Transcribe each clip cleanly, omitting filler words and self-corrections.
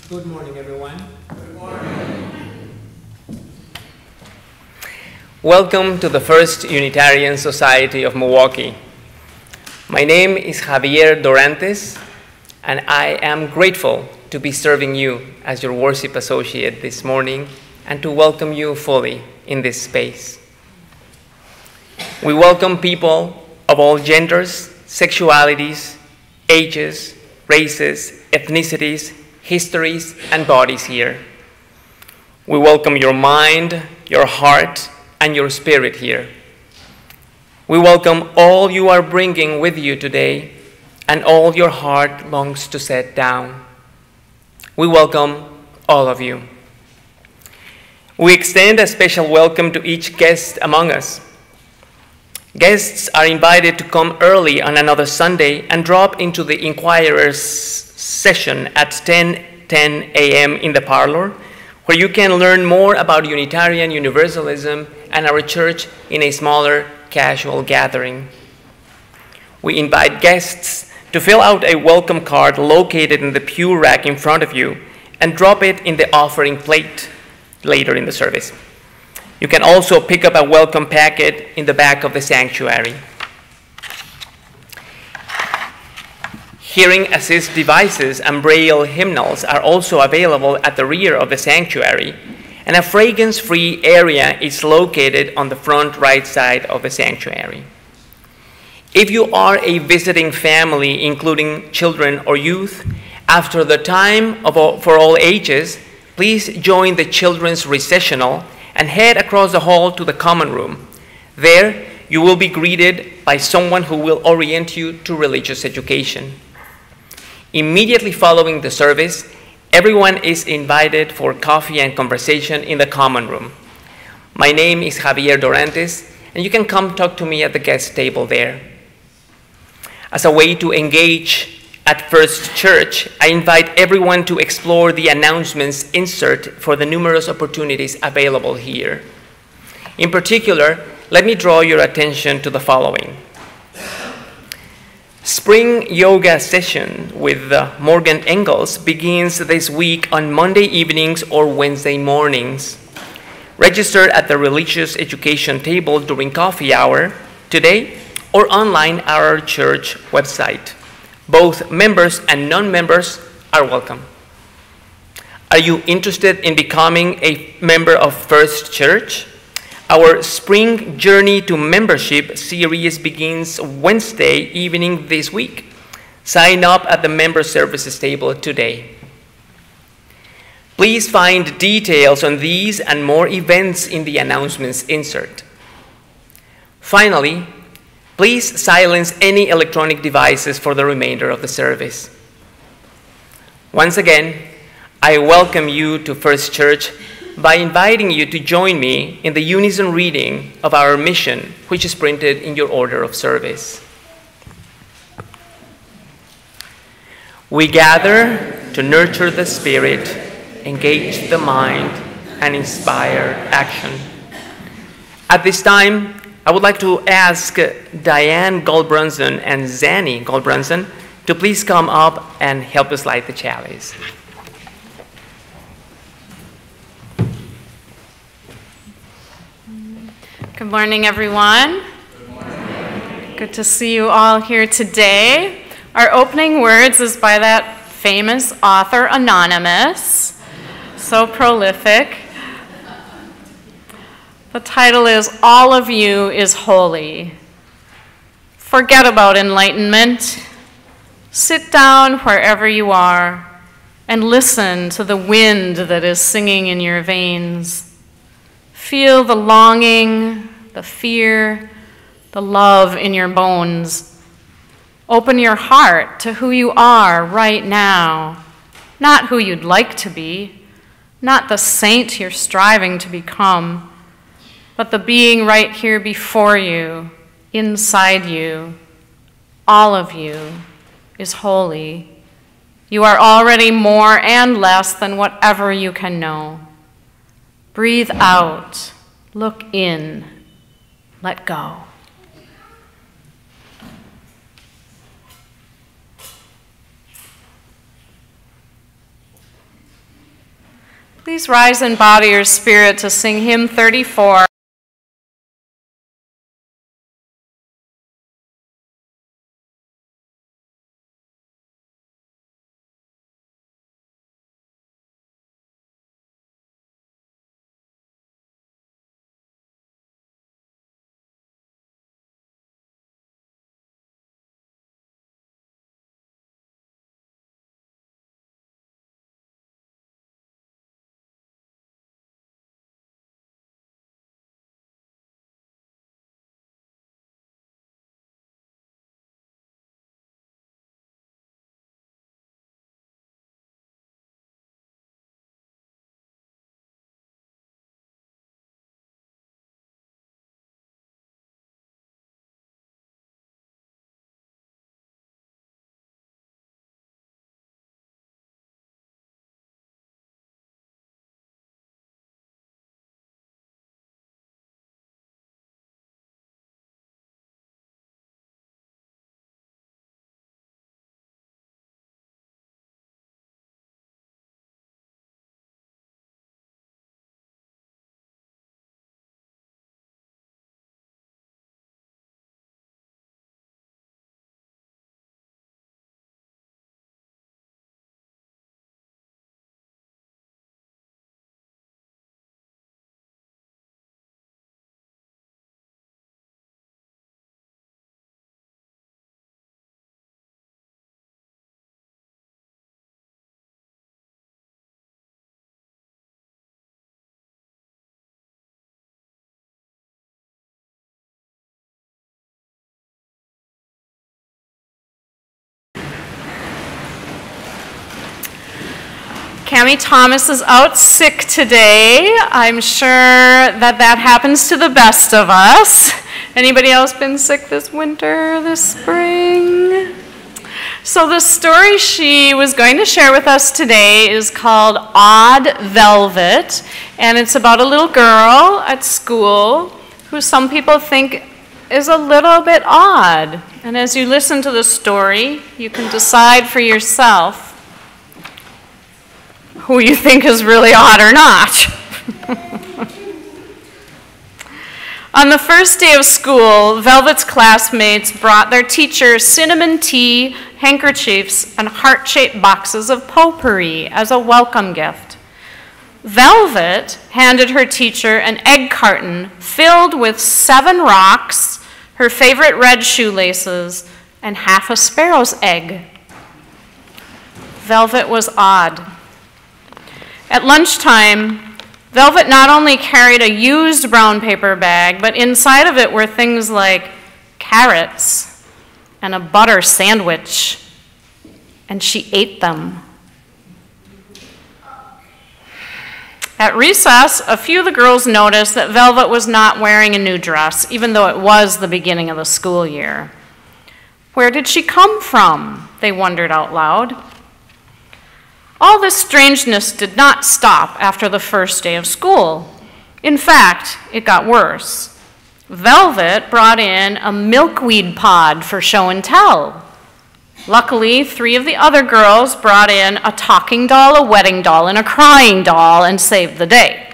Good morning, everyone. Good morning. Welcome to the First Unitarian Society of Milwaukee. My name is Javier Dorantes, and I am grateful to be serving you as your worship associate this morning and to welcome you fully in this space. We welcome people of all genders, sexualities, ages, races, ethnicities, histories, and bodies here. We welcome your mind, your heart, and your spirit here. We welcome all you are bringing with you today and all your heart longs to set down. We welcome all of you. We extend a special welcome to each guest among us. Guests are invited to come early on another Sunday and drop into the Inquirer's session at 10 a.m. in the parlor, where you can learn more about Unitarian Universalism and our church in a smaller, casual gathering. We invite guests to fill out a welcome card located in the pew rack in front of you and drop it in the offering plate later in the service. You can also pick up a welcome packet in the back of the sanctuary. Hearing assist devices and braille hymnals are also available at the rear of the sanctuary, and a fragrance-free area is located on the front right side of the sanctuary. If you are a visiting family, including children or youth, after the time for all ages, please join the children's recessional and head across the hall to the common room. There, you will be greeted by someone who will orient you to religious education. Immediately following the service, everyone is invited for coffee and conversation in the common room. My name is Javier Dorantes, and you can come talk to me at the guest table there. As a way to engage at First Church, I invite everyone to explore the announcements insert for the numerous opportunities available here. In particular, let me draw your attention to the following. Spring yoga session with Morgan Engels begins this week on Monday evenings or Wednesday mornings. Register at the religious education table during coffee hour today or online at our church website. Both members and non-members are welcome. Are you interested in becoming a member of First Church? Our Spring Journey to Membership series begins Wednesday evening this week. Sign up at the member services table today. Please find details on these and more events in the announcements insert. Finally, please silence any electronic devices for the remainder of the service. Once again, I welcome you to First Church by inviting you to join me in the unison reading of our mission, which is printed in your order of service. We gather to nurture the spirit, engage the mind, and inspire action. At this time, I would like to ask Diane Goldbrunson and Zanny Goldbrunson to please come up and help us light the chalice. Good morning, everyone. Good morning. Good to see you all here today. Our opening words is by that famous author, Anonymous, so prolific. The title is All of You is Holy. Forget about enlightenment. Sit down wherever you are and listen to the wind that is singing in your veins. Feel the longing, the fear, the love in your bones. Open your heart to who you are right now, not who you'd like to be, not the saint you're striving to become, but the being right here before you, inside you. All of you is holy. You are already more and less than whatever you can know. Breathe out, look in, let go. Please rise in body or spirit to sing hymn 34. Cammie Thomas is out sick today. I'm sure that happens to the best of us. Anybody else been sick this winter, this spring? So the story she was going to share with us today is called Odd Velvet, and it's about a little girl at school who some people think is a little bit odd. And as you listen to the story, you can decide for yourself who you think is really odd or not. On the first day of school, Velvet's classmates brought their teacher cinnamon tea, handkerchiefs, and heart-shaped boxes of potpourri as a welcome gift. Velvet handed her teacher an egg carton filled with 7 rocks, her favorite red shoelaces, and half a sparrow's egg. Velvet was odd. At lunchtime, Velvet not only carried a used brown paper bag, but inside of it were things like carrots and a butter sandwich, and she ate them. At recess, a few of the girls noticed that Velvet was not wearing a new dress, even though it was the beginning of the school year. Where did she come from? They wondered out loud. All this strangeness did not stop after the first day of school. In fact, it got worse. Velvet brought in a milkweed pod for show and tell. Luckily, 3 of the other girls brought in a talking doll, a wedding doll, and a crying doll and saved the day.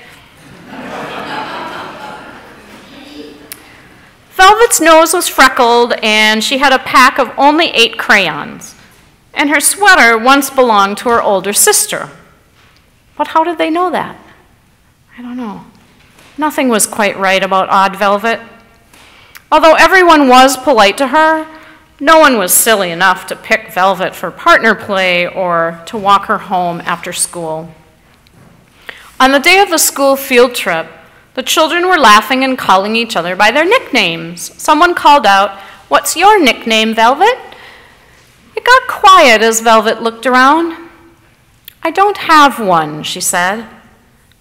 Velvet's nose was freckled, and she had a pack of only 8 crayons. And her sweater once belonged to her older sister. But how did they know that? I don't know. Nothing was quite right about Odd Velvet. Although everyone was polite to her, no one was silly enough to pick Velvet for partner play or to walk her home after school. On the day of the school field trip, the children were laughing and calling each other by their nicknames. Someone called out, "What's your nickname, Velvet?" It got quiet as Velvet looked around. "I don't have one," she said,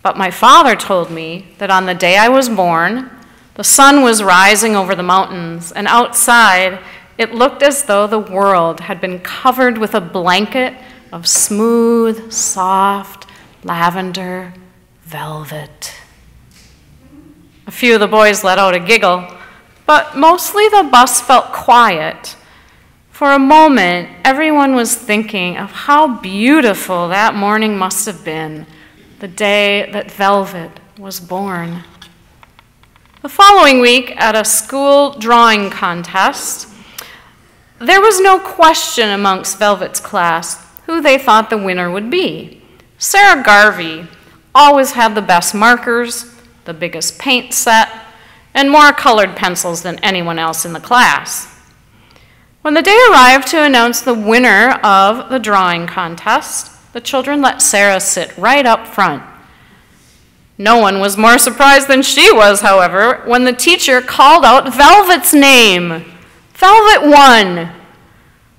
"but my father told me that on the day I was born, the sun was rising over the mountains, and outside it looked as though the world had been covered with a blanket of smooth, soft, lavender velvet." A few of the boys let out a giggle, but mostly the bus felt quiet. For a moment, everyone was thinking of how beautiful that morning must have been the day that Velvet was born. The following week, at a school drawing contest, there was no question amongst Velvet's class who they thought the winner would be. Sarah Garvey always had the best markers, the biggest paint set, and more colored pencils than anyone else in the class. When the day arrived to announce the winner of the drawing contest, the children let Sarah sit right up front. No one was more surprised than she was, however, when the teacher called out Velvet's name. Velvet won.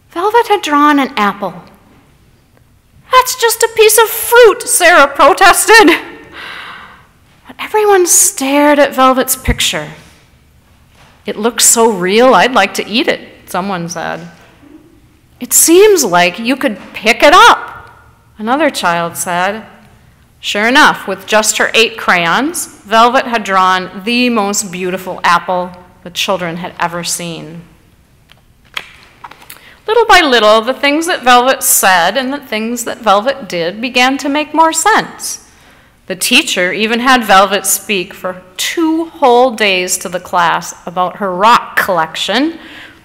Velvet had drawn an apple. "That's just a piece of fruit," Sarah protested. But everyone stared at Velvet's picture. "It looks so real, I'd like to eat it," someone said. "It seems like you could pick it up," another child said. Sure enough, with just her 8 crayons, Velvet had drawn the most beautiful apple the children had ever seen. Little by little, the things that Velvet said and the things that Velvet did began to make more sense. The teacher even had Velvet speak for 2 whole days to the class about her rock collection,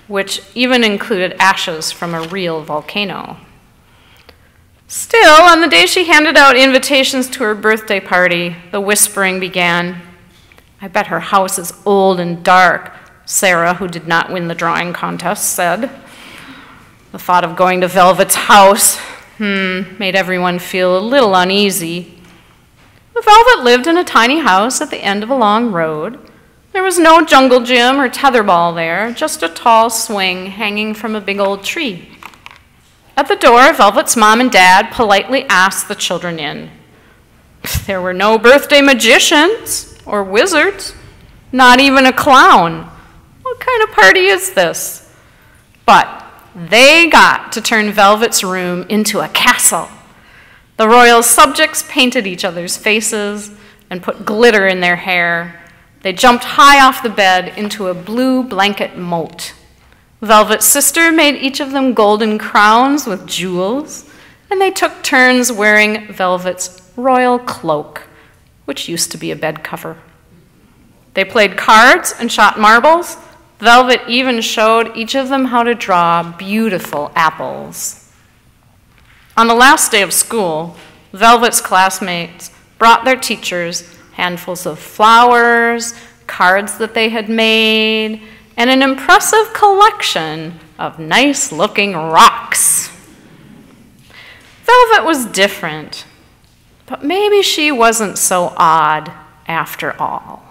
which even included ashes from a real volcano. Still, on the day she handed out invitations to her birthday party, the whispering began. "I bet her house is old and dark," Sarah, who did not win the drawing contest, said. The thought of going to Velvet's house made everyone feel a little uneasy. Velvet lived in a tiny house at the end of a long road. There was no jungle gym or tetherball there, just a tall swing hanging from a big old tree. At the door, Velvet's mom and dad politely asked the children in. There were no birthday magicians or wizards, not even a clown. What kind of party is this? But they got to turn Velvet's room into a castle. The royal subjects painted each other's faces and put glitter in their hair. They jumped high off the bed into a blue blanket moat. Velvet's sister made each of them golden crowns with jewels, and they took turns wearing Velvet's royal cloak, which used to be a bed cover. They played cards and shot marbles. Velvet even showed each of them how to draw beautiful apples. On the last day of school, Velvet's classmates brought their teachers handfuls of flowers, cards that they had made, and an impressive collection of nice-looking rocks. Velvet was different, but maybe she wasn't so odd after all.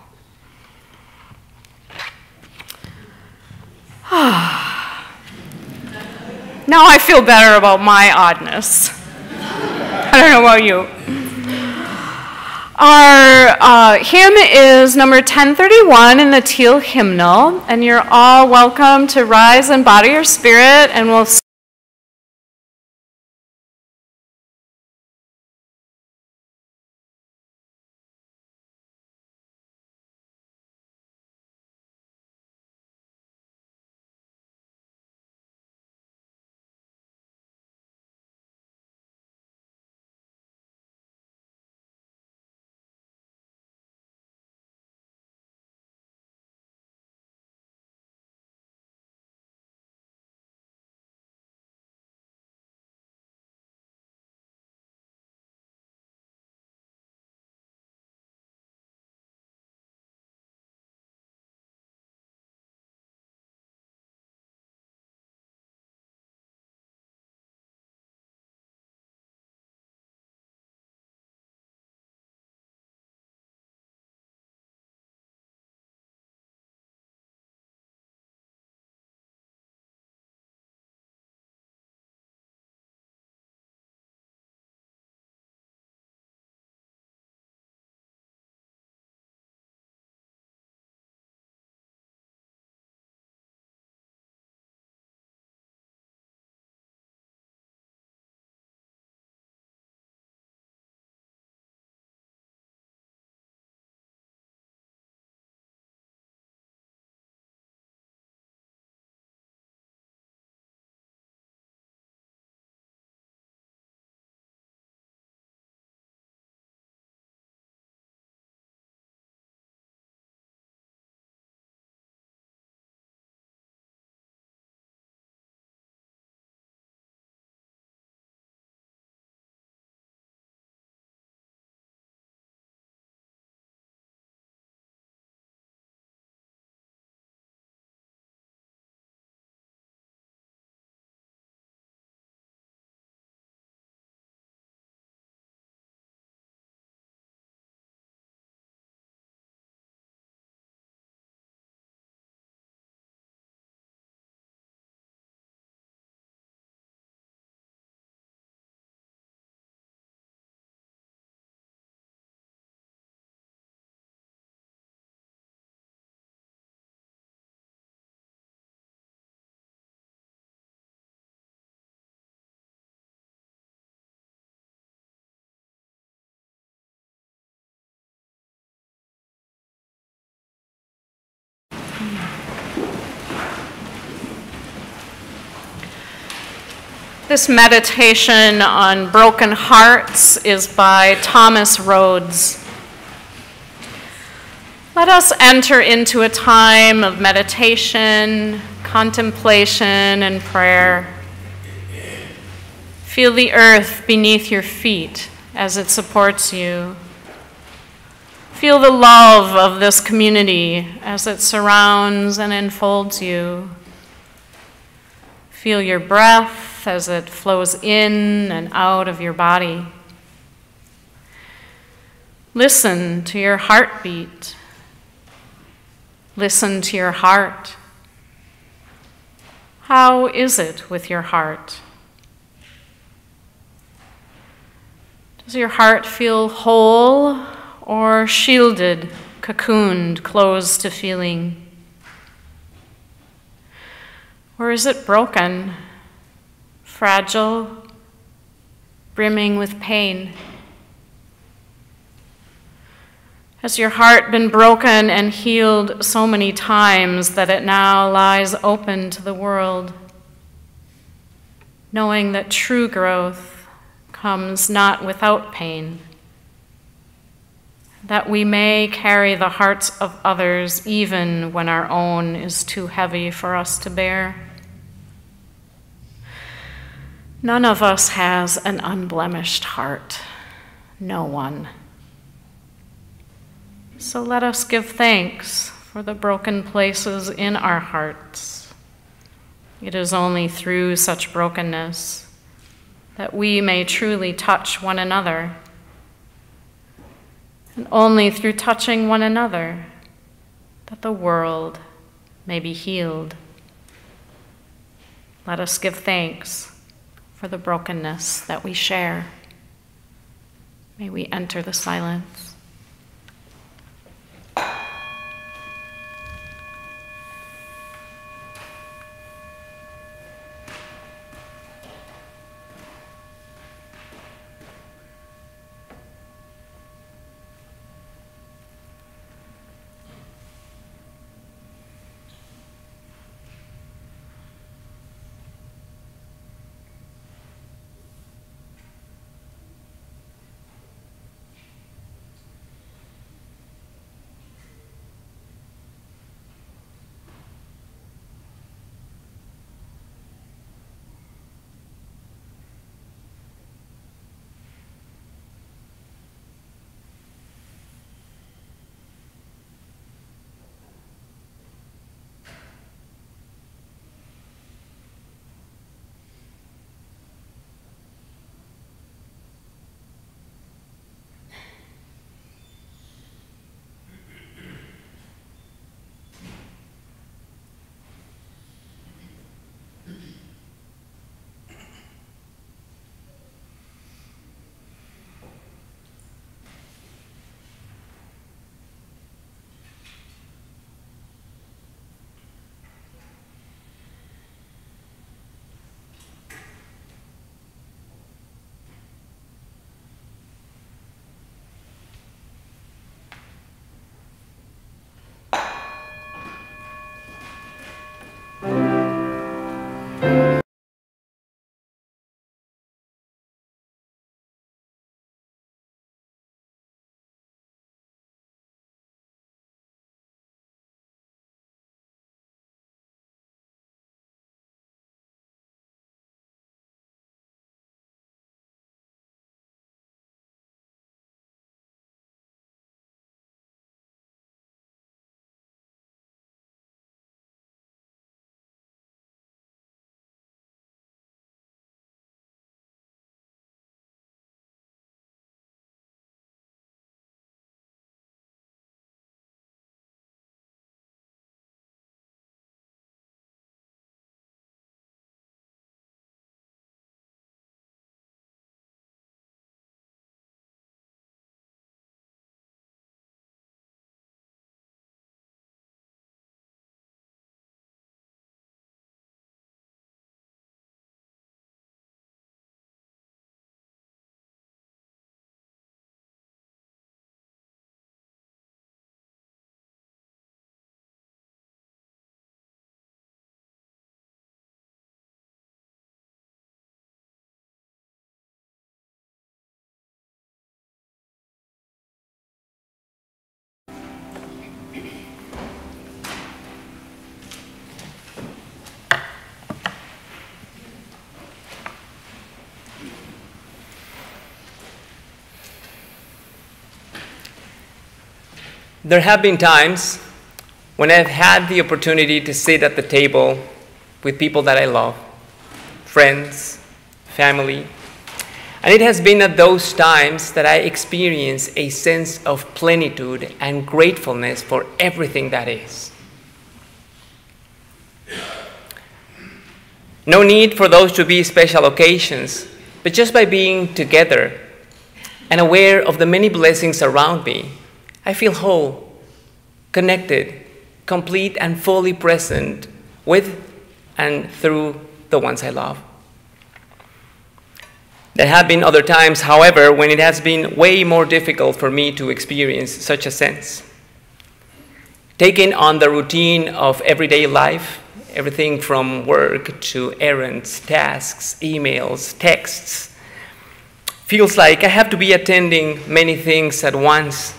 Now I feel better about my oddness. I don't know about you. Our hymn is number 1031 in the Teal Hymnal, and you're all welcome to rise in body or spirit, and we'll This meditation on broken hearts is by Thomas Rhodes. Let us enter into a time of meditation, contemplation, and prayer. Feel the earth beneath your feet as it supports you. Feel the love of this community as it surrounds and enfolds you. Feel your breath as it flows in and out of your body. Listen to your heartbeat. Listen to your heart. How is it with your heart? Does your heart feel whole or shielded, cocooned, closed to feeling? Or is it broken, fragile, brimming with pain? Has your heart been broken and healed so many times that it now lies open to the world, knowing that true growth comes not without pain, that we may carry the hearts of others even when our own is too heavy for us to bear? None of us has an unblemished heart, no one. So let us give thanks for the broken places in our hearts. It is only through such brokenness that we may truly touch one another. And only through touching one another that the world may be healed. Let us give thanks for the brokenness that we share. May we enter the silence. There have been times when I've had the opportunity to sit at the table with people that I love, friends, family, and it has been at those times that I experience a sense of plenitude and gratefulness for everything that is. No need for those to be special occasions, but just by being together and aware of the many blessings around me, I feel whole, connected, complete, and fully present with and through the ones I love. There have been other times, however, when it has been way more difficult for me to experience such a sense. Taking on the routine of everyday life, everything from work to errands, tasks, emails, texts, feels like I have to be attending many things at once.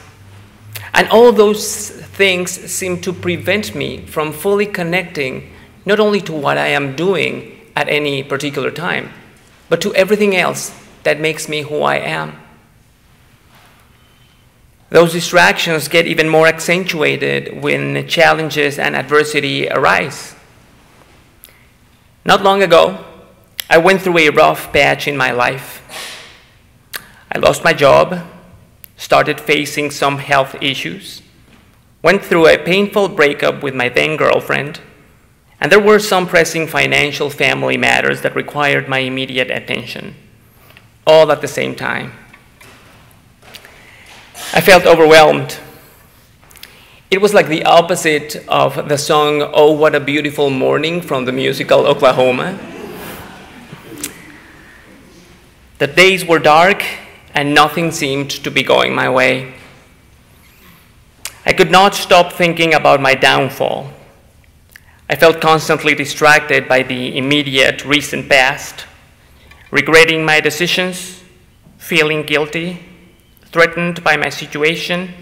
And all those things seem to prevent me from fully connecting not only to what I am doing at any particular time, but to everything else that makes me who I am. Those distractions get even more accentuated when challenges and adversity arise. Not long ago, I went through a rough patch in my life. I lost my job, started facing some health issues, went through a painful breakup with my then girlfriend, and there were some pressing financial family matters that required my immediate attention, all at the same time. I felt overwhelmed. It was like the opposite of the song, "Oh, What a Beautiful Morning" from the musical Oklahoma. The days were dark and nothing seemed to be going my way. I could not stop thinking about my downfall. I felt constantly distracted by the immediate recent past, regretting my decisions, feeling guilty, threatened by my situation,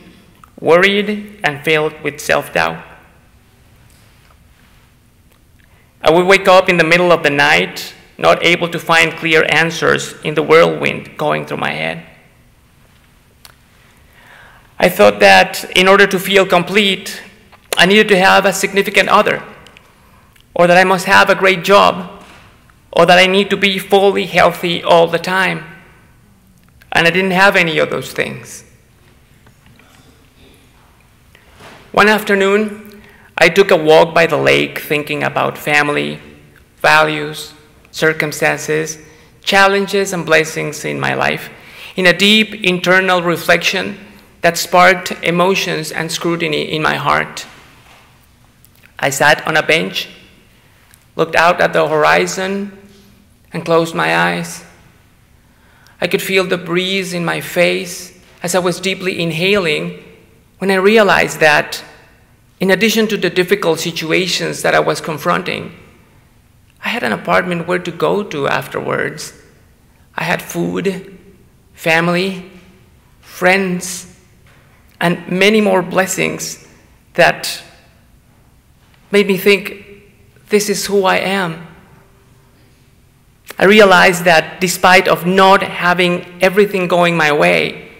worried and filled with self-doubt. I would wake up in the middle of the night, not able to find clear answers in the whirlwind going through my head. I thought that in order to feel complete, I needed to have a significant other, or that I must have a great job, or that I need to be fully healthy all the time. And I didn't have any of those things. One afternoon, I took a walk by the lake thinking about family, values, circumstances, challenges, and blessings in my life, in a deep internal reflection that sparked emotions and scrutiny in my heart. I sat on a bench, looked out at the horizon, and closed my eyes. I could feel the breeze in my face as I was deeply inhaling when I realized that, in addition to the difficult situations that I was confronting, I had an apartment where to go to afterwards. I had food, family, friends, and many more blessings that made me think, this is who I am. I realized that despite of not having everything going my way,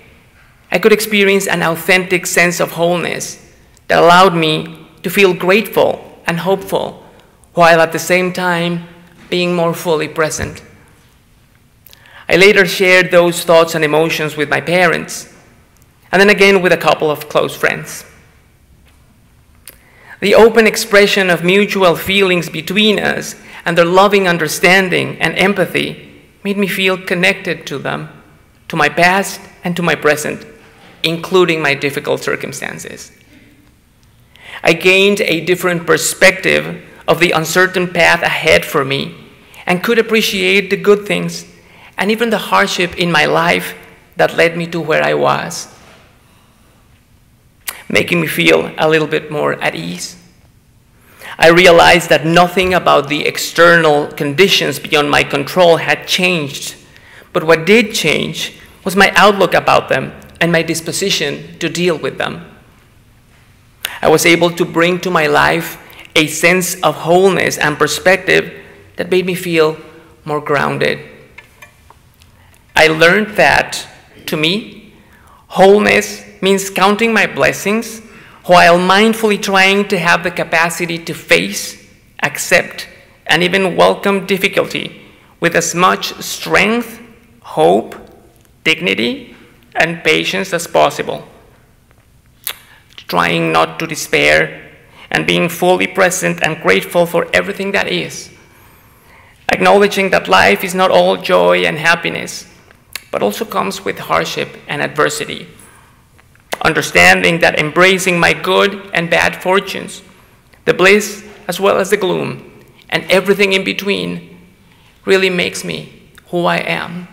I could experience an authentic sense of wholeness that allowed me to feel grateful and hopeful, while at the same time being more fully present. I later shared those thoughts and emotions with my parents, and then again with a couple of close friends. The open expression of mutual feelings between us and their loving understanding and empathy made me feel connected to them, to my past and to my present, including my difficult circumstances. I gained a different perspective of the uncertain path ahead for me and could appreciate the good things and even the hardship in my life that led me to where I was, making me feel a little bit more at ease. I realized that nothing about the external conditions beyond my control had changed, but what did change was my outlook about them and my disposition to deal with them. I was able to bring to my life a sense of wholeness and perspective that made me feel more grounded. I learned that, to me, wholeness means counting my blessings while mindfully trying to have the capacity to face, accept, and even welcome difficulty with as much strength, hope, dignity, and patience as possible. Trying not to despair and being fully present and grateful for everything that is. Acknowledging that life is not all joy and happiness, but also comes with hardship and adversity. Understanding that embracing my good and bad fortunes, the bliss as well as the gloom, and everything in between, really makes me who I am.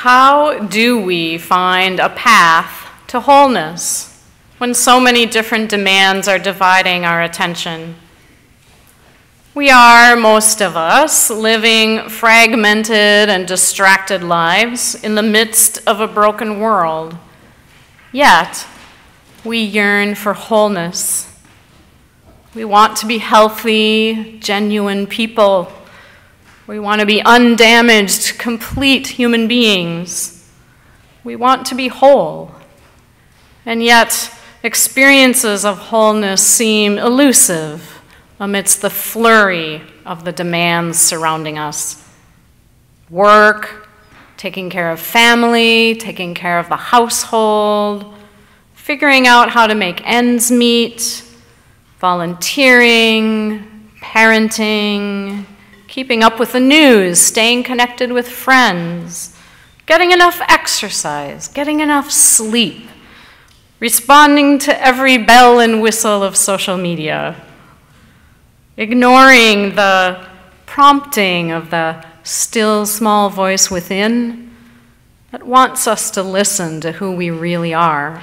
How do we find a path to wholeness when so many different demands are dividing our attention? We are, most of us, living fragmented and distracted lives in the midst of a broken world. Yet, we yearn for wholeness. We want to be healthy, genuine people. We want to be undamaged, complete human beings. We want to be whole. And yet, experiences of wholeness seem elusive amidst the flurry of the demands surrounding us. Work, taking care of family, taking care of the household, figuring out how to make ends meet, volunteering, parenting, keeping up with the news, staying connected with friends, getting enough exercise, getting enough sleep, responding to every bell and whistle of social media, ignoring the prompting of the still small voice within that wants us to listen to who we really are.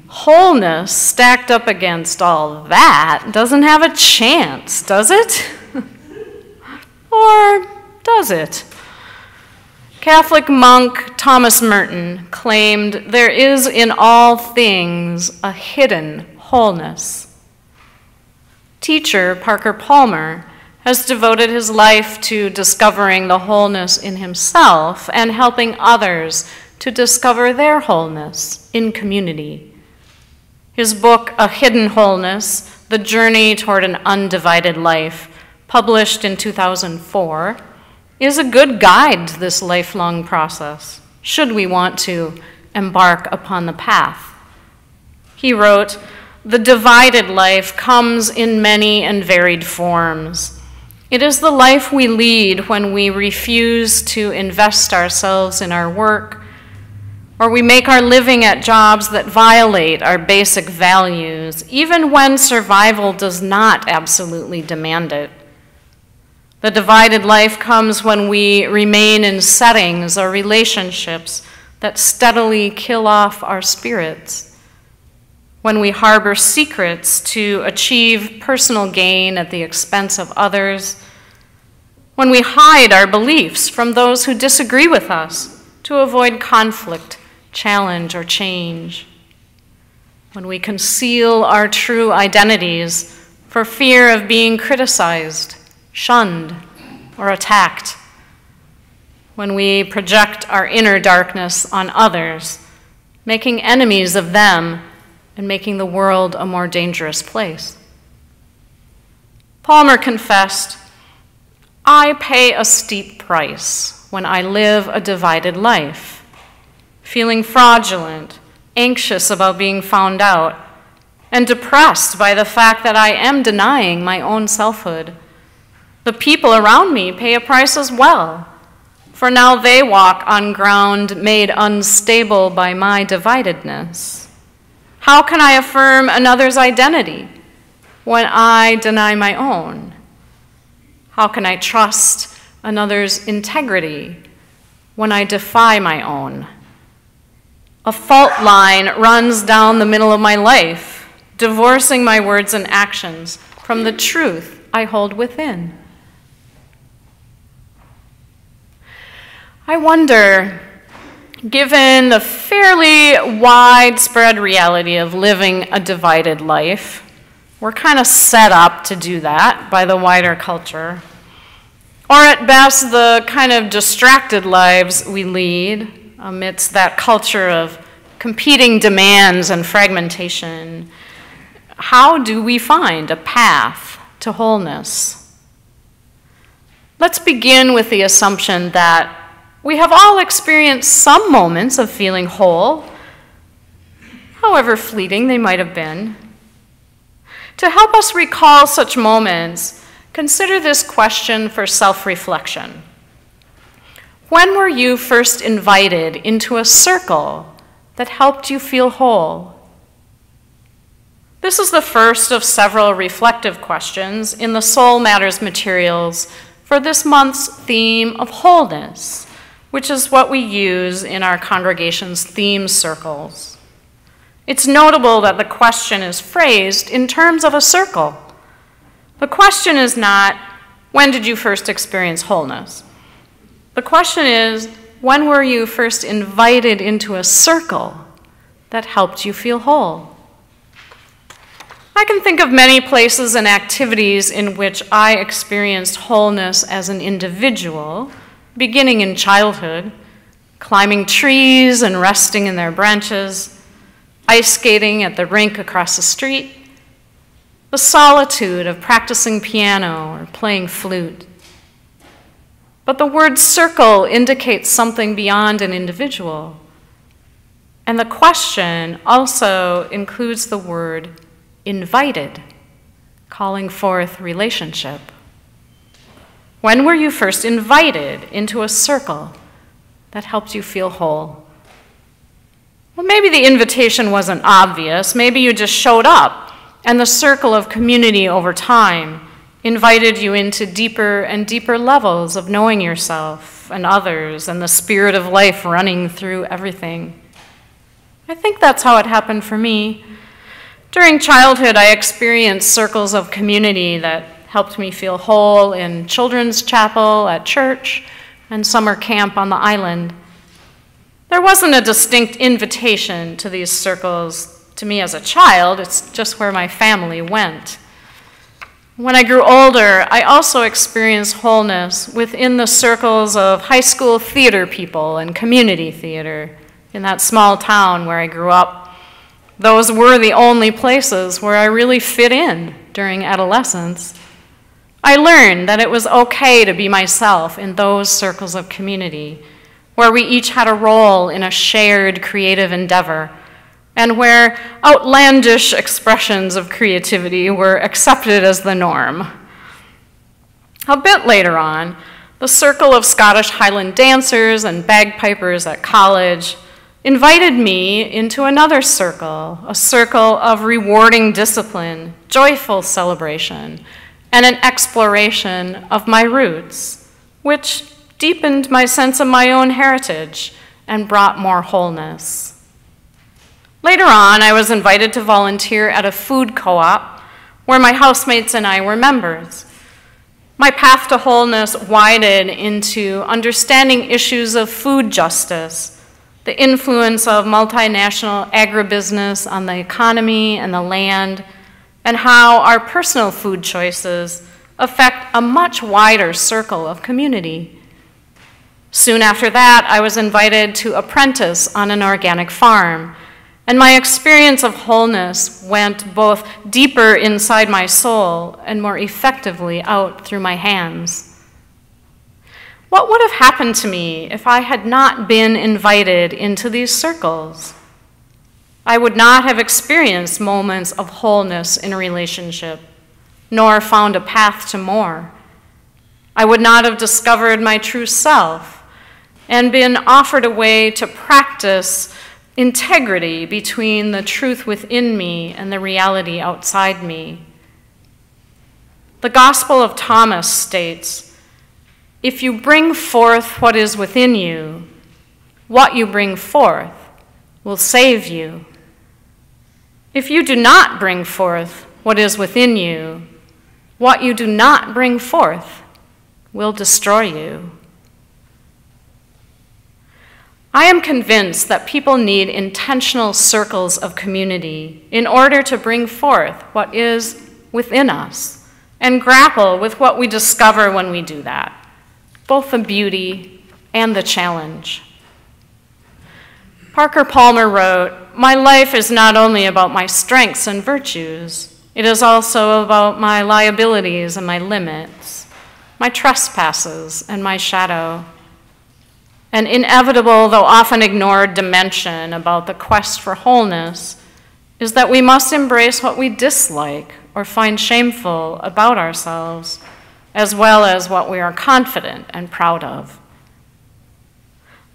Wholeness stacked up against all that doesn't have a chance, does it? Or does it? Catholic monk Thomas Merton claimed there is in all things a hidden wholeness. Teacher Parker Palmer has devoted his life to discovering the wholeness in himself and helping others to discover their wholeness in community. His book, A Hidden Wholeness, The Journey Toward an Undivided Life, published in 2004, is a good guide to this lifelong process, should we want to embark upon the path. He wrote, "The divided life comes in many and varied forms. It is the life we lead when we refuse to invest ourselves in our work, or we make our living at jobs that violate our basic values, even when survival does not absolutely demand it. The divided life comes when we remain in settings or relationships that steadily kill off our spirits, when we harbor secrets to achieve personal gain at the expense of others, when we hide our beliefs from those who disagree with us to avoid conflict, challenge, or change, when we conceal our true identities for fear of being criticized, shunned, or attacked, when we project our inner darkness on others, making enemies of them and making the world a more dangerous place." Palmer confessed, "I pay a steep price when I live a divided life, feeling fraudulent, anxious about being found out, and depressed by the fact that I am denying my own selfhood. The people around me pay a price as well, for now they walk on ground made unstable by my dividedness. How can I affirm another's identity when I deny my own? How can I trust another's integrity when I defy my own? A fault line runs down the middle of my life, divorcing my words and actions from the truth I hold within." I wonder, given the fairly widespread reality of living a divided life, we're kind of set up to do that by the wider culture, or at best the kind of distracted lives we lead amidst that culture of competing demands and fragmentation. How do we find a path to wholeness? Let's begin with the assumption that we have all experienced some moments of feeling whole, however fleeting they might have been. To help us recall such moments, consider this question for self-reflection. When were you first invited into a circle that helped you feel whole? This is the first of several reflective questions in the Soul Matters materials for this month's theme of wholeness, which is what we use in our congregation's theme circles. It's notable that the question is phrased in terms of a circle. The question is not, when did you first experience wholeness? The question is, when were you first invited into a circle that helped you feel whole? I can think of many places and activities in which I experienced wholeness as an individual, beginning in childhood, climbing trees and resting in their branches, ice skating at the rink across the street, the solitude of practicing piano or playing flute. But the word circle indicates something beyond an individual. And the question also includes the word invited, calling forth relationship. When were you first invited into a circle that helped you feel whole? Well, maybe the invitation wasn't obvious. Maybe you just showed up, and the circle of community over time invited you into deeper and deeper levels of knowing yourself and others and the spirit of life running through everything. I think that's how it happened for me. During childhood, I experienced circles of community that helped me feel whole in children's chapel, at church, and summer camp on the island. There wasn't a distinct invitation to these circles to me as a child. It's just where my family went. When I grew older, I also experienced wholeness within the circles of high school theater people and community theater in that small town where I grew up. Those were the only places where I really fit in during adolescence. I learned that it was okay to be myself in those circles of community, where we each had a role in a shared creative endeavor, and where outlandish expressions of creativity were accepted as the norm. A bit later on, the circle of Scottish Highland dancers and bagpipers at college invited me into another circle, a circle of rewarding discipline, joyful celebration, and an exploration of my roots, which deepened my sense of my own heritage and brought more wholeness. Later on, I was invited to volunteer at a food co-op where my housemates and I were members. My path to wholeness widened into understanding issues of food justice, the influence of multinational agribusiness on the economy and the land, and how our personal food choices affect a much wider circle of community. Soon after that, I was invited to apprentice on an organic farm, and my experience of wholeness went both deeper inside my soul and more effectively out through my hands. What would have happened to me if I had not been invited into these circles? I would not have experienced moments of wholeness in a relationship, nor found a path to more. I would not have discovered my true self and been offered a way to practice integrity between the truth within me and the reality outside me. The Gospel of Thomas states, "If you bring forth what is within you, what you bring forth will save you. If you do not bring forth what is within you, what you do not bring forth will destroy you." I am convinced that people need intentional circles of community in order to bring forth what is within us and grapple with what we discover when we do that, both the beauty and the challenge. Parker Palmer wrote, "My life is not only about my strengths and virtues, it is also about my liabilities and my limits, my trespasses and my shadow." An inevitable, though often ignored, dimension about the quest for wholeness is that we must embrace what we dislike or find shameful about ourselves, as well as what we are confident and proud of.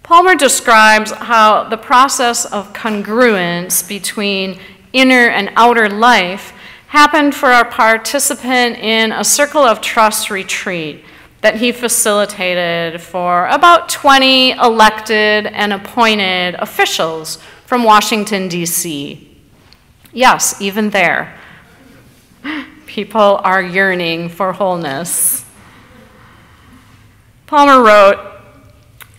Palmer describes how the process of congruence between inner and outer life happened for a participant in a Circle of Trust retreat that he facilitated for about 20 elected and appointed officials from Washington, D.C. Yes, even there, people are yearning for wholeness. Palmer wrote,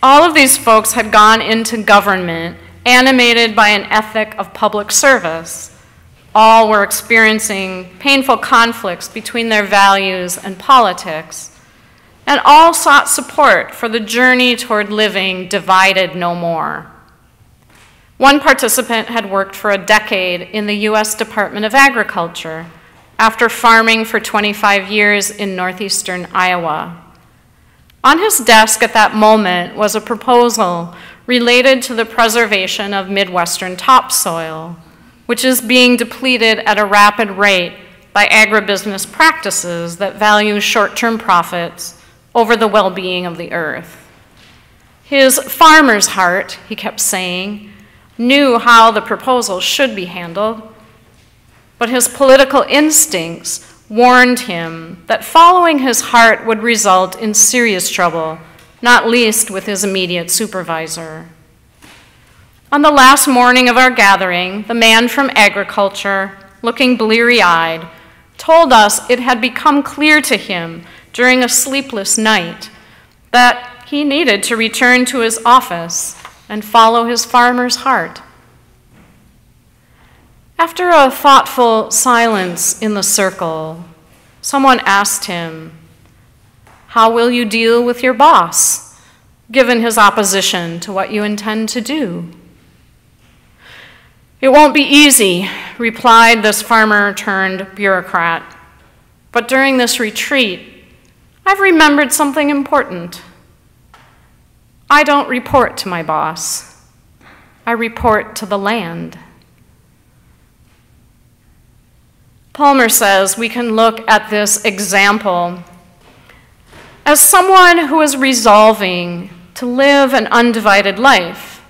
all of these folks had gone into government animated by an ethic of public service. All were experiencing painful conflicts between their values and politics, and all sought support for the journey toward living divided no more. One participant had worked for a decade in the U.S. Department of Agriculture after farming for 25 years in northeastern Iowa. On his desk at that moment was a proposal related to the preservation of Midwestern topsoil, which is being depleted at a rapid rate by agribusiness practices that value short-term profits over the well-being of the earth. His farmer's heart, he kept saying, knew how the proposal should be handled, but his political instincts warned him that following his heart would result in serious trouble, not least with his immediate supervisor. On the last morning of our gathering, the man from agriculture, looking bleary-eyed, told us it had become clear to him during a sleepless night that he needed to return to his office and follow his farmer's heart. After a thoughtful silence in the circle, someone asked him, "How will you deal with your boss, given his opposition to what you intend to do?" "It won't be easy," replied this farmer-turned-bureaucrat. "But during this retreat, I've remembered something important. I don't report to my boss. I report to the land." Palmer says we can look at this example as someone who is resolving to live an undivided life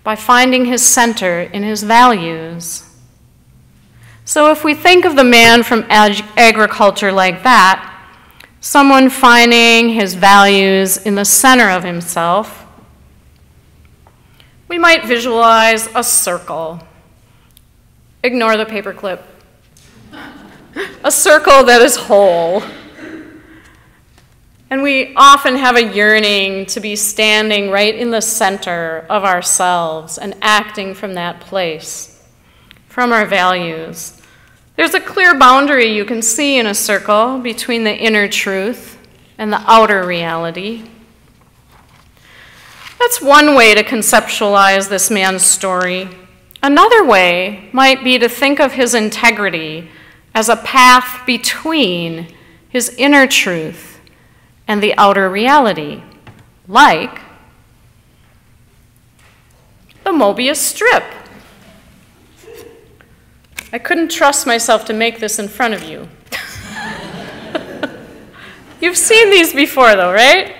by finding his center in his values. So if we think of the man from agriculture like that, someone finding his values in the center of himself, we might visualize a circle. Ignore the paperclip. A circle that is whole. And we often have a yearning to be standing right in the center of ourselves and acting from that place, from our values. There's a clear boundary you can see in a circle between the inner truth and the outer reality. That's one way to conceptualize this man's story. Another way might be to think of his integrity as a path between his inner truth and the outer reality, like the Mobius strip. I couldn't trust myself to make this in front of you. You've seen these before though, right?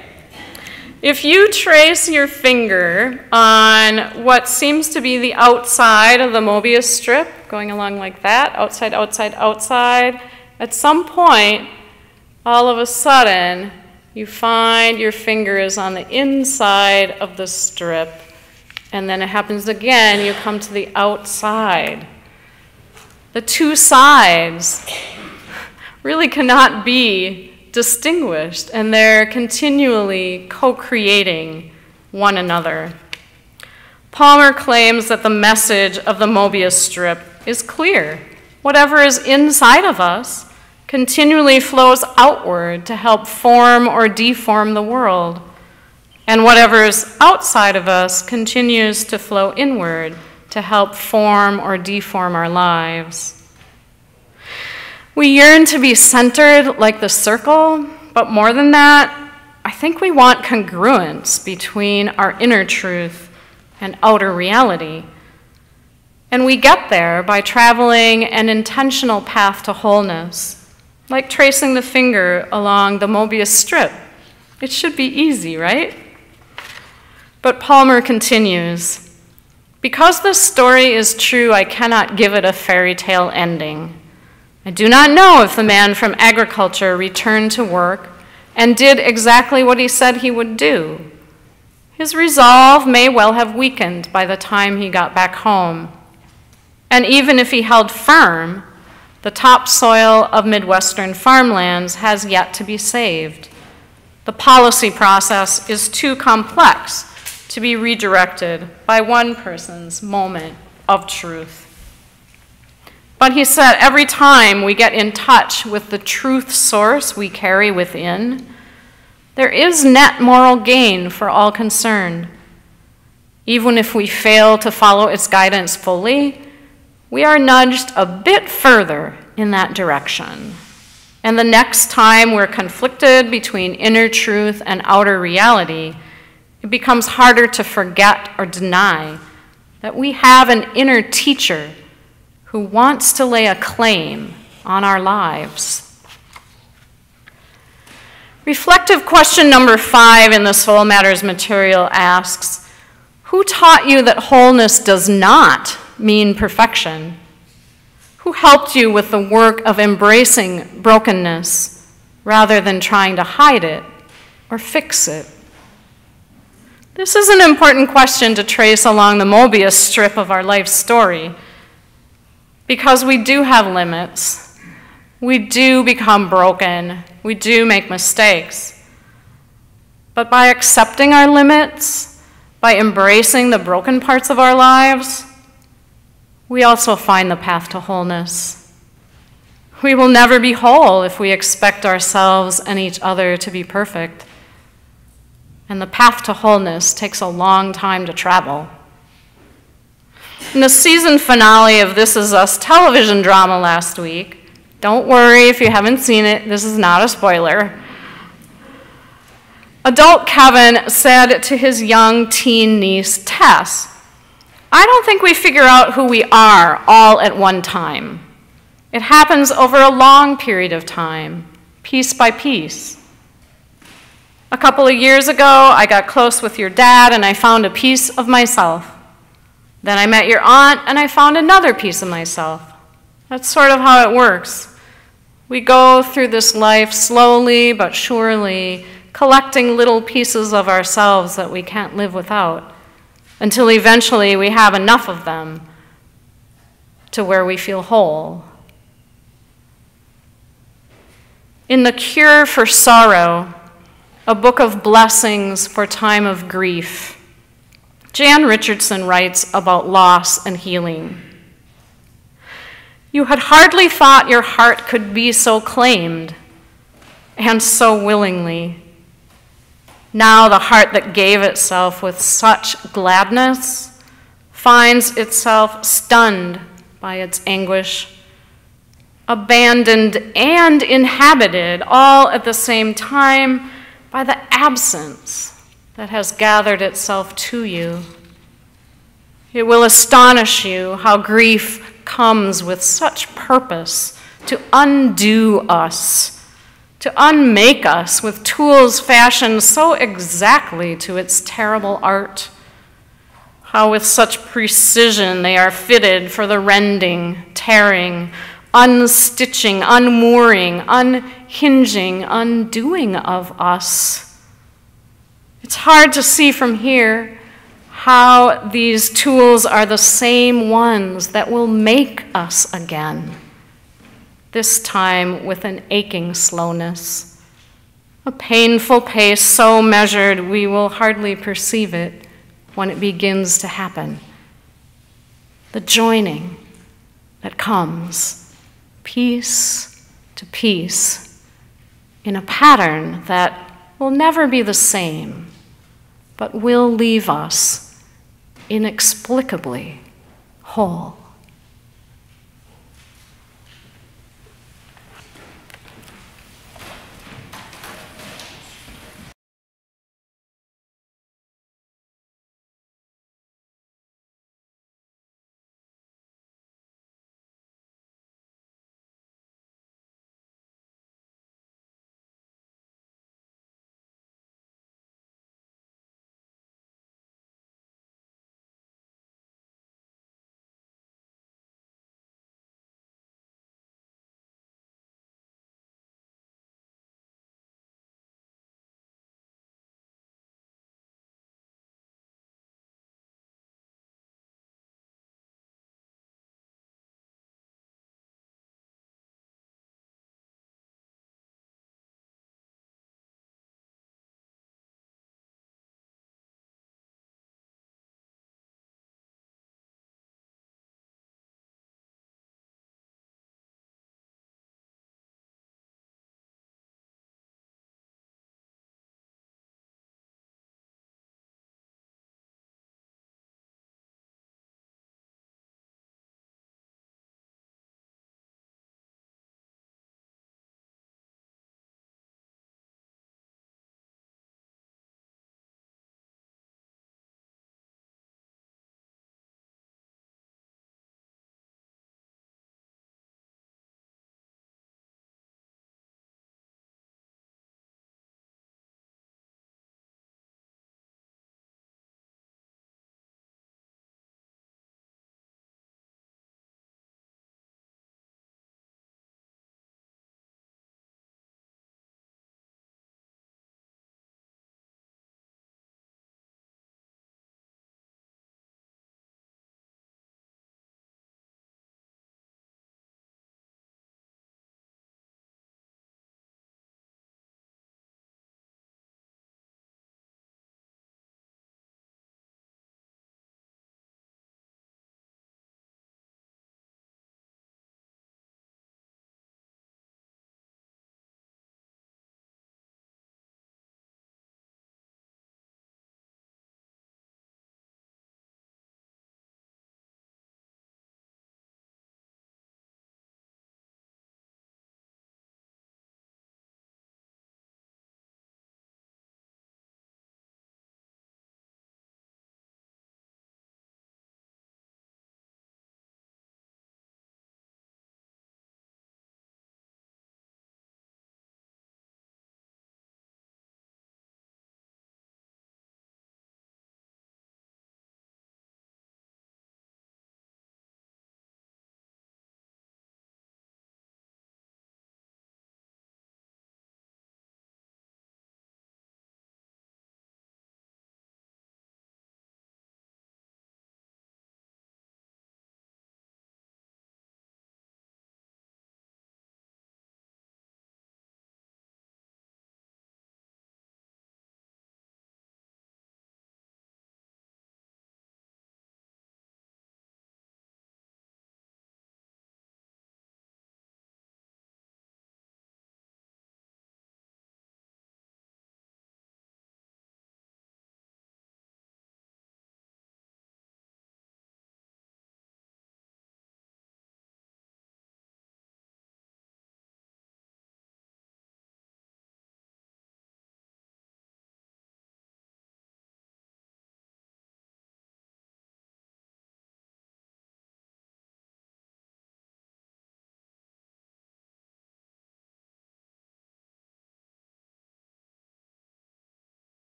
If you trace your finger on what seems to be the outside of the Mobius strip, going along like that, outside, outside, outside, at some point, all of a sudden, you find your finger is on the inside of the strip, and then it happens again, you come to the outside. The two sides really cannot be distinguished, and they're continually co-creating one another. Palmer claims that the message of the Mobius strip is clear. Whatever is inside of us continually flows outward to help form or deform the world, and whatever is outside of us continues to flow inward to help form or deform our lives. We yearn to be centered like the circle, but more than that, I think we want congruence between our inner truth and outer reality. And we get there by traveling an intentional path to wholeness, like tracing the finger along the Mobius strip. It should be easy, right? But Palmer continues, "Because this story is true, I cannot give it a fairy tale ending. I do not know if the man from agriculture returned to work and did exactly what he said he would do. His resolve may well have weakened by the time he got back home. And even if he held firm, the topsoil of Midwestern farmlands has yet to be saved. The policy process is too complex to be redirected by one person's moment of truth. But he said every time we get in touch with the truth source we carry within, there is net moral gain for all concerned. Even if we fail to follow its guidance fully, we are nudged a bit further in that direction. And the next time we're conflicted between inner truth and outer reality, it becomes harder to forget or deny that we have an inner teacher who wants to lay a claim on our lives. Reflective question number 5 in the Soul Matters material asks, who taught you that wholeness does not mean perfection? Who helped you with the work of embracing brokenness rather than trying to hide it or fix it? This is an important question to trace along the Mobius strip of our life story, because we do have limits. We do become broken. We do make mistakes. But by accepting our limits, by embracing the broken parts of our lives, we also find the path to wholeness. We will never be whole if we expect ourselves and each other to be perfect. And the path to wholeness takes a long time to travel. In the season finale of This Is Us television drama last week, don't worry if you haven't seen it, this is not a spoiler. Adult Kevin said to his young teen niece, Tess, I don't think we figure out who we are all at one time. It happens over a long period of time, piece by piece. A couple of years ago, I got close with your dad and I found a piece of myself. Then I met your aunt and I found another piece of myself. That's sort of how it works. We go through this life slowly but surely, collecting little pieces of ourselves that we can't live without, until eventually we have enough of them to where we feel whole. In The Cure for Sorrow, a book of blessings for time of grief, Jan Richardson writes about loss and healing. You had hardly thought your heart could be so claimed, and so willingly. Now the heart that gave itself with such gladness finds itself stunned by its anguish, abandoned and inhabited all at the same time by the absence that has gathered itself to you. It will astonish you how grief comes with such purpose to undo us, to unmake us with tools fashioned so exactly to its terrible art. How with such precision they are fitted for the rending, tearing, unstitching, unmooring, unhinging, undoing of us. It's hard to see from here how these tools are the same ones that will make us again, this time with an aching slowness, a painful pace so measured we will hardly perceive it when it begins to happen. The joining that comes piece to piece in a pattern that will never be the same, but will leave us inexplicably whole.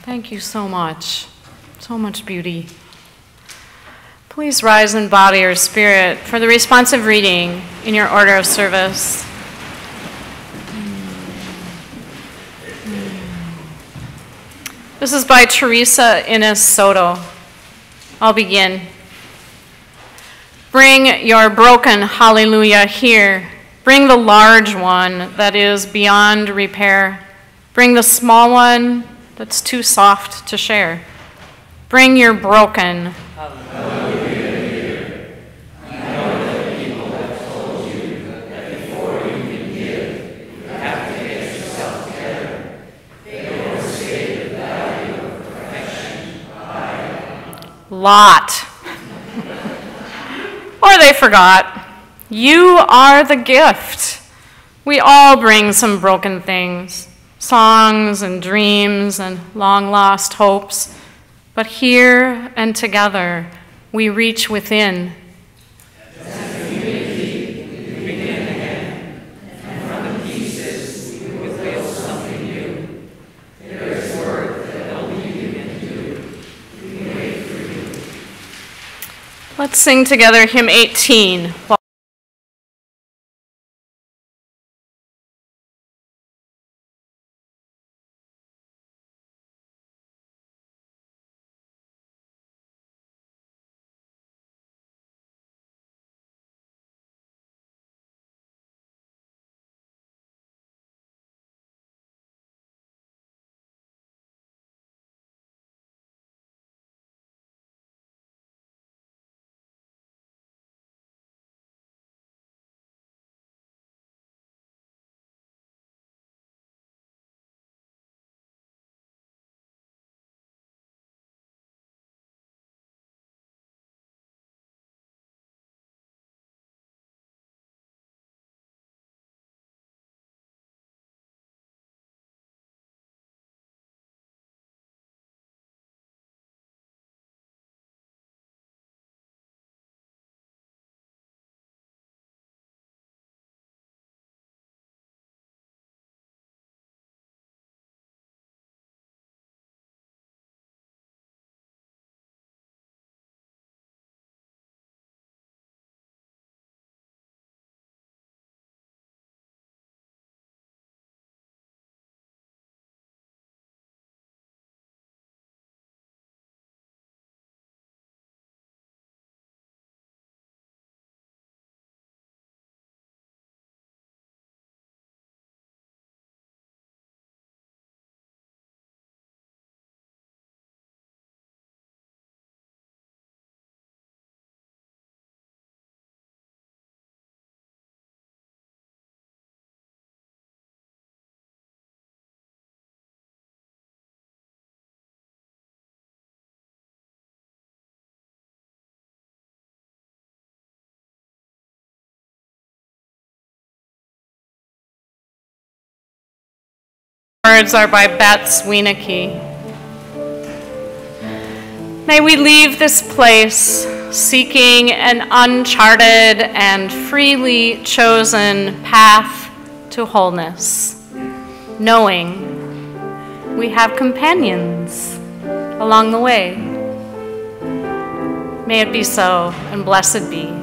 Thank you so much. So much beauty. Please rise in body or spirit for the responsive reading in your order of service. This is by Teresa Inez Soto. I'll begin. Bring your broken hallelujah here. Bring the large one that is beyond repair. Bring the small one that's too soft to share. Bring your broken Hallelujah here. I know that people have told you that before you can give, you have to get yourself together. They overstate the value of perfection by lot. Or they forgot. You are the gift. We all bring some broken things, songs and dreams and long-lost hopes. But here and together, we reach within. As a unity, we begin again, and from the pieces, we will build something new. There is work that only you can do. We wait for you. Let's sing together hymn 18. Words are by Bats Wieneke. May we leave this place seeking an uncharted and freely chosen path to wholeness, knowing we have companions along the way. May it be so, and blessed be.